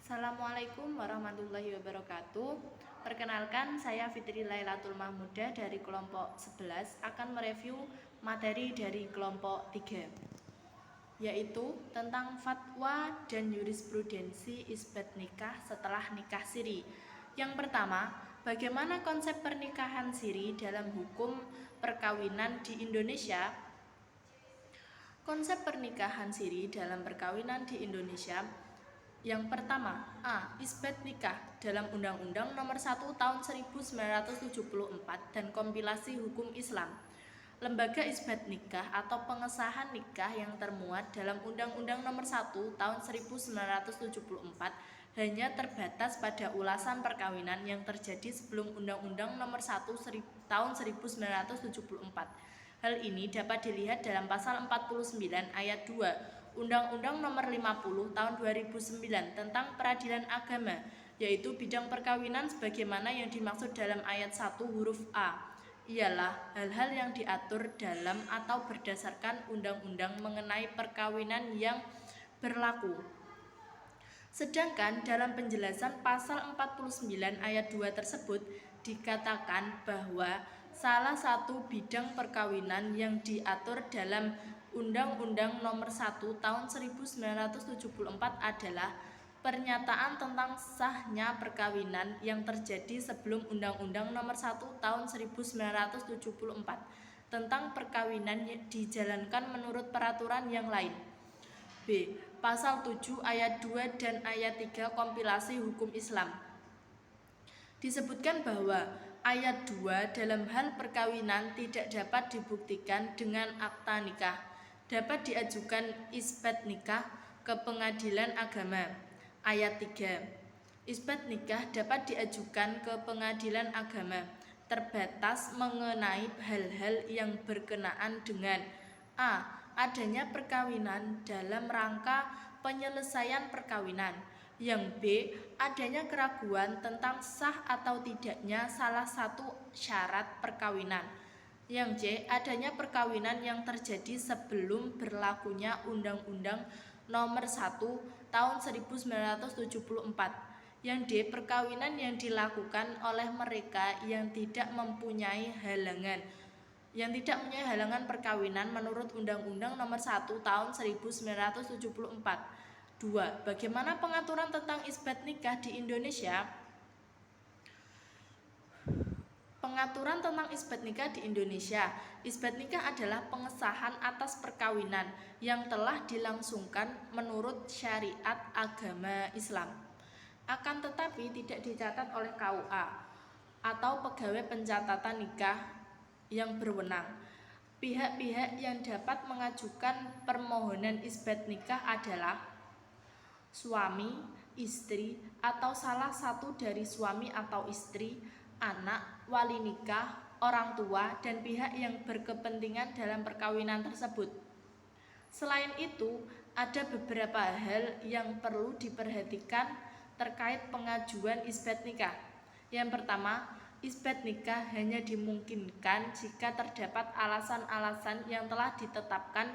Assalamualaikum warahmatullahi wabarakatuh. Perkenalkan, saya Fitri Lailatul Mahmudah dari kelompok 11 akan mereview materi dari kelompok 3, yaitu tentang fatwa dan jurisprudensi isbat nikah setelah nikah siri. Yang pertama, bagaimana konsep pernikahan siri dalam hukum perkawinan di Indonesia? Konsep pernikahan siri dalam perkawinan di Indonesia. Yang pertama, A. Isbat nikah dalam Undang-Undang Nomor 1 Tahun 1974 dan kompilasi hukum Islam. Lembaga isbat nikah atau pengesahan nikah yang termuat dalam Undang-Undang Nomor 1 Tahun 1974 hanya terbatas pada ulasan perkawinan yang terjadi sebelum Undang-Undang Nomor 1 Tahun 1974. Hal ini dapat dilihat dalam pasal 49 ayat 2 Undang-Undang Nomor 50 Tahun 2009 tentang Peradilan Agama, yaitu bidang perkawinan sebagaimana yang dimaksud dalam ayat 1 huruf A. Ialah hal-hal yang diatur dalam atau berdasarkan undang-undang mengenai perkawinan yang berlaku. Sedangkan dalam penjelasan pasal 49 ayat 2 tersebut dikatakan bahwa salah satu bidang perkawinan yang diatur dalam Undang-Undang Nomor 1 Tahun 1974 adalah pernyataan tentang sahnya perkawinan yang terjadi sebelum Undang-Undang Nomor 1 Tahun 1974 tentang perkawinan dijalankan menurut peraturan yang lain. B. Pasal 7 ayat 2 dan ayat 3 kompilasi hukum Islam. Disebutkan bahwa ayat 2 dalam hal perkawinan tidak dapat dibuktikan dengan akta nikah. Dapat diajukan isbat nikah ke pengadilan agama. Ayat 3. Isbat nikah dapat diajukan ke pengadilan agama terbatas mengenai hal-hal yang berkenaan dengan A. Adanya perkawinan dalam rangka penyelesaian perkawinan. Yang B. Adanya keraguan tentang sah atau tidaknya salah satu syarat perkawinan. Yang C. Adanya perkawinan yang terjadi sebelum berlakunya Undang-Undang Nomor 1 Tahun 1974. Yang D. Perkawinan yang dilakukan oleh mereka yang tidak mempunyai halangan perkawinan menurut Undang-Undang Nomor 1 Tahun 1974. 2. Bagaimana pengaturan tentang isbat nikah di Indonesia? Pengaturan tentang isbat nikah di Indonesia. Isbat nikah adalah pengesahan atas perkawinan yang telah dilangsungkan menurut syariat agama Islam. Akan tetapi tidak dicatat oleh KUA atau pegawai pencatatan nikah yang berwenang. Pihak-pihak yang dapat mengajukan permohonan isbat nikah adalah suami, istri, atau salah satu dari suami atau istri, anak, wali nikah, orang tua, dan pihak yang berkepentingan dalam perkawinan tersebut. Selain itu, ada beberapa hal yang perlu diperhatikan terkait pengajuan isbat nikah. Yang pertama, isbat nikah hanya dimungkinkan jika terdapat alasan-alasan yang telah ditetapkan.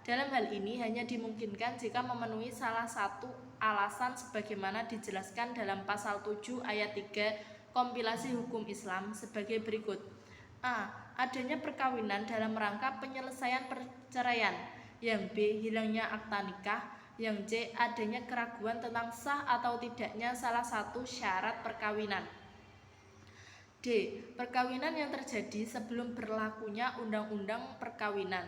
Dalam hal ini hanya dimungkinkan jika memenuhi salah satu alasan sebagaimana dijelaskan dalam pasal 7 ayat 3 kompilasi hukum Islam sebagai berikut. A. Adanya perkawinan dalam rangka penyelesaian perceraian. Yang B. Hilangnya akta nikah. Yang C. Adanya keraguan tentang sah atau tidaknya salah satu syarat perkawinan. D. Perkawinan yang terjadi sebelum berlakunya Undang-Undang Perkawinan.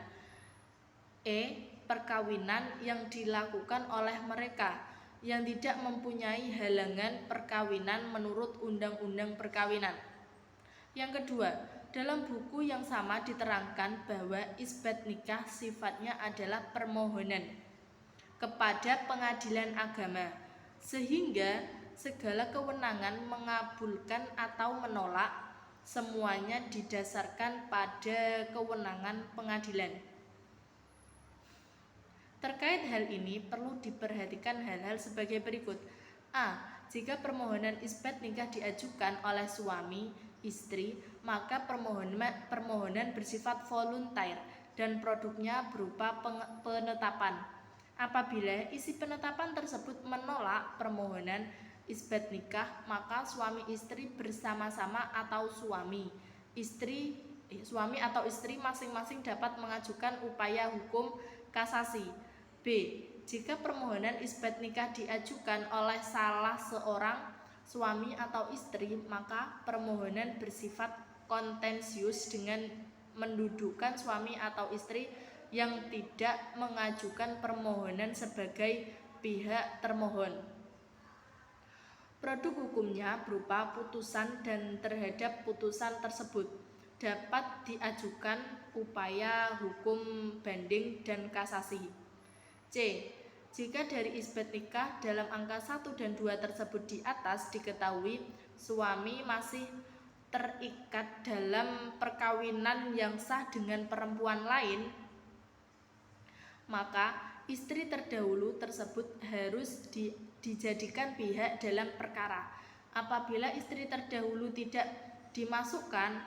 E. Perkawinan yang dilakukan oleh mereka yang tidak mempunyai halangan perkawinan menurut Undang-Undang Perkawinan. Yang kedua, dalam buku yang sama diterangkan bahwa isbat nikah sifatnya adalah permohonan kepada pengadilan agama, sehingga segala kewenangan mengabulkan atau menolak semuanya didasarkan pada kewenangan pengadilan. Terkait hal ini perlu diperhatikan hal-hal sebagai berikut. A. Jika permohonan isbat nikah diajukan oleh suami, istri, maka permohonan bersifat volunteer dan produknya berupa penetapan Apabila isi penetapan tersebut menolak permohonan isbat nikah, maka suami istri bersama-sama atau suami atau istri masing-masing dapat mengajukan upaya hukum kasasi. B. Jika permohonan isbat nikah diajukan oleh salah seorang suami atau istri, maka permohonan bersifat kontensius dengan mendudukkan suami atau istri yang tidak mengajukan permohonan sebagai pihak termohon. Produk hukumnya berupa putusan, dan terhadap putusan tersebut dapat diajukan upaya hukum banding dan kasasi. C. Jika dari isbat nikah dalam angka 1 dan 2 tersebut di atas diketahui suami masih terikat dalam perkawinan yang sah dengan perempuan lain, maka istri terdahulu tersebut harus dijadikan pihak dalam perkara. Apabila istri terdahulu tidak dimasukkan,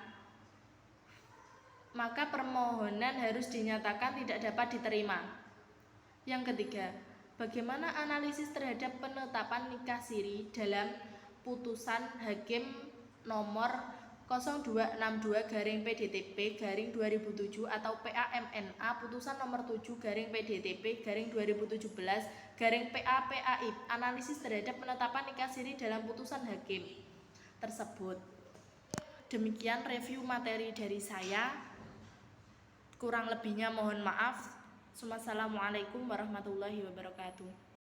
maka permohonan harus dinyatakan tidak dapat diterima. Yang ketiga, bagaimana analisis terhadap penetapan nikah siri dalam putusan Hakim nomor 0262/PDTP/2007 atau PAMNA putusan nomor 7/PDTP/2017/PA-PAI. Analisis terhadap penetapan nikah siri dalam putusan hakim tersebut. Demikian review materi dari saya. Kurang lebihnya mohon maaf. Wassalamualaikum warahmatullahi wabarakatuh.